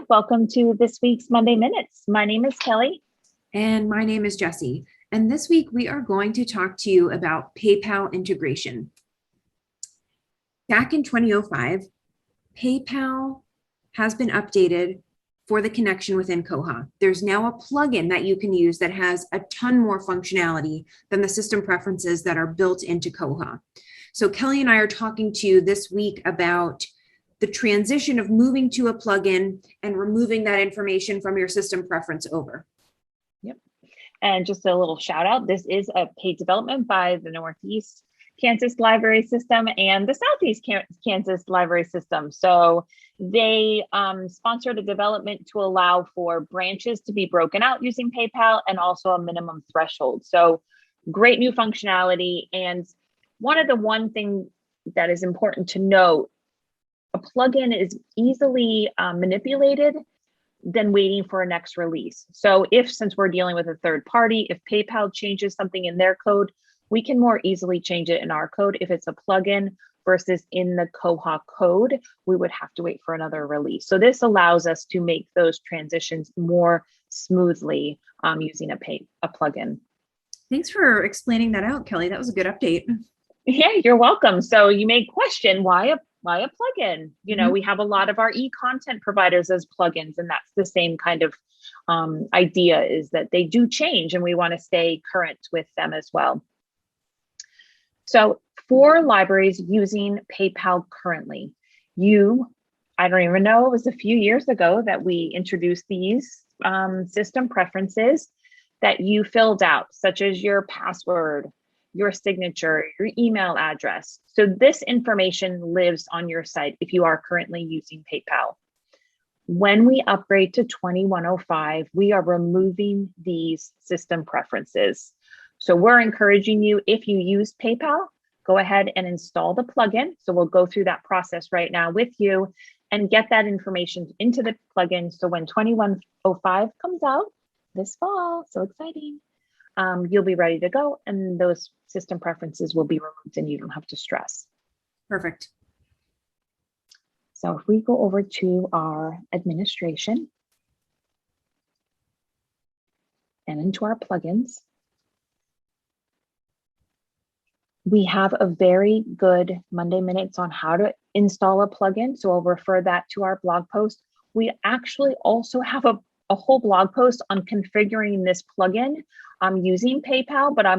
Welcome to this week's Monday Minutes. My name is Kelly. And my name is Jessie. And this week we are going to talk to you about PayPal integration. Back in 2005, PayPal has been updated for the connection within Koha. There's now a plugin that you can use that has a ton more functionality than the system preferences that are built into Koha. So Kelly and I are talking to you this week about the transition of moving to a plugin and removing that information from your system preference over. Yep. And just a little shout out. This is a paid development by the Northeast Kansas Library System and the Southeast Kansas Library System. So they sponsored a development to allow for branches to be broken out using PayPal and also a minimum threshold. So great new functionality. And one thing that is important to note, a plugin is easily manipulated than waiting for a next release. So since we're dealing with a third party, if PayPal changes something in their code, we can more easily change it in our code. If it's a plugin versus in the Koha code, we would have to wait for another release. So this allows us to make those transitions more smoothly using a plugin. Thanks for explaining that out, Kelly. That was a good update. Yeah, you're welcome. So you may question why a plugin? We have a lot of our e-content providers as plugins, and that's the same kind of idea, is that they do change and we want to stay current with them as well. So for libraries using PayPal currently, I don't even know, it was a few years ago that we introduced these system preferences that you filled out, such as your password, your signature, your email address. So this information lives on your site if you are currently using PayPal. When we upgrade to 2105, we are removing these system preferences. So we're encouraging you, if you use PayPal, go ahead and install the plugin. So we'll go through that process right now with you and get that information into the plugin. So when 2105 comes out this fall, so exciting, you'll be ready to go, and those system preferences will be removed and you don't have to stress. Perfect. So if we go over to our administration and into our plugins, we have a very good Monday Minutes on how to install a plugin. So I'll refer that to our blog post. We actually also have a whole blog post on configuring this plugin using PayPal, but I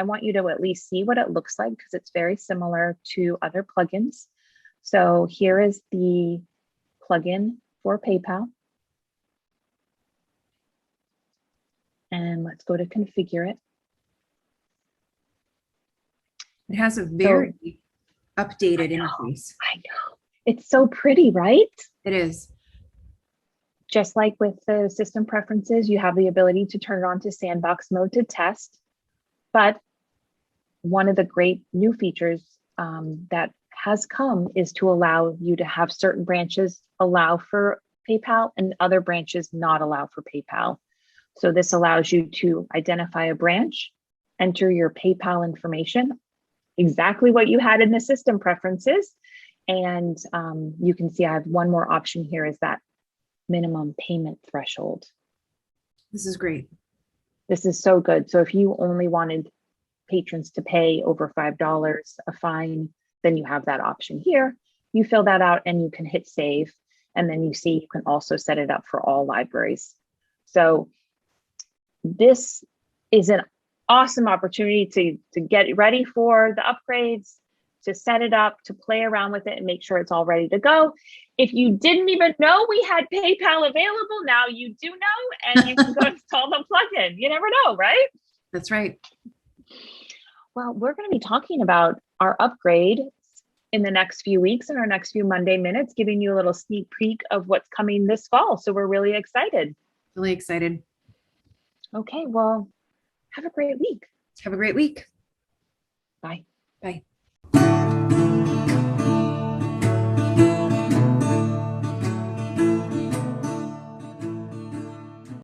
want you to at least see what it looks like because it's very similar to other plugins. So here is the plugin for PayPal. And let's go to configure it. It has a very updated interface. I know. It's so pretty, right? It is. Just like with the system preferences, you have the ability to turn it on to sandbox mode to test. But one of the great new features that has come is to allow you to have certain branches allow for PayPal and other branches not allow for PayPal. So this allows you to identify a branch, enter your PayPal information, exactly what you had in the system preferences. And you can see I have one more option here, is that minimum payment threshold. This is great. This is so good. So if you only wanted patrons to pay over $5 a fine, then you have that option here. You fill that out and you can hit save. And then you see you can also set it up for all libraries. So this is an awesome opportunity to get ready for the upgrades, to set it up, to play around with it and make sure it's all ready to go. If you didn't even know we had PayPal available, now you do know, and you can go install the plugin. You never know, right? That's right. Well, we're going to be talking about our upgrade in the next few weeks, in our next few Monday Minutes, giving you a little sneak peek of what's coming this fall. So we're really excited. Really excited. Okay, well, have a great week. Have a great week. Bye. Bye.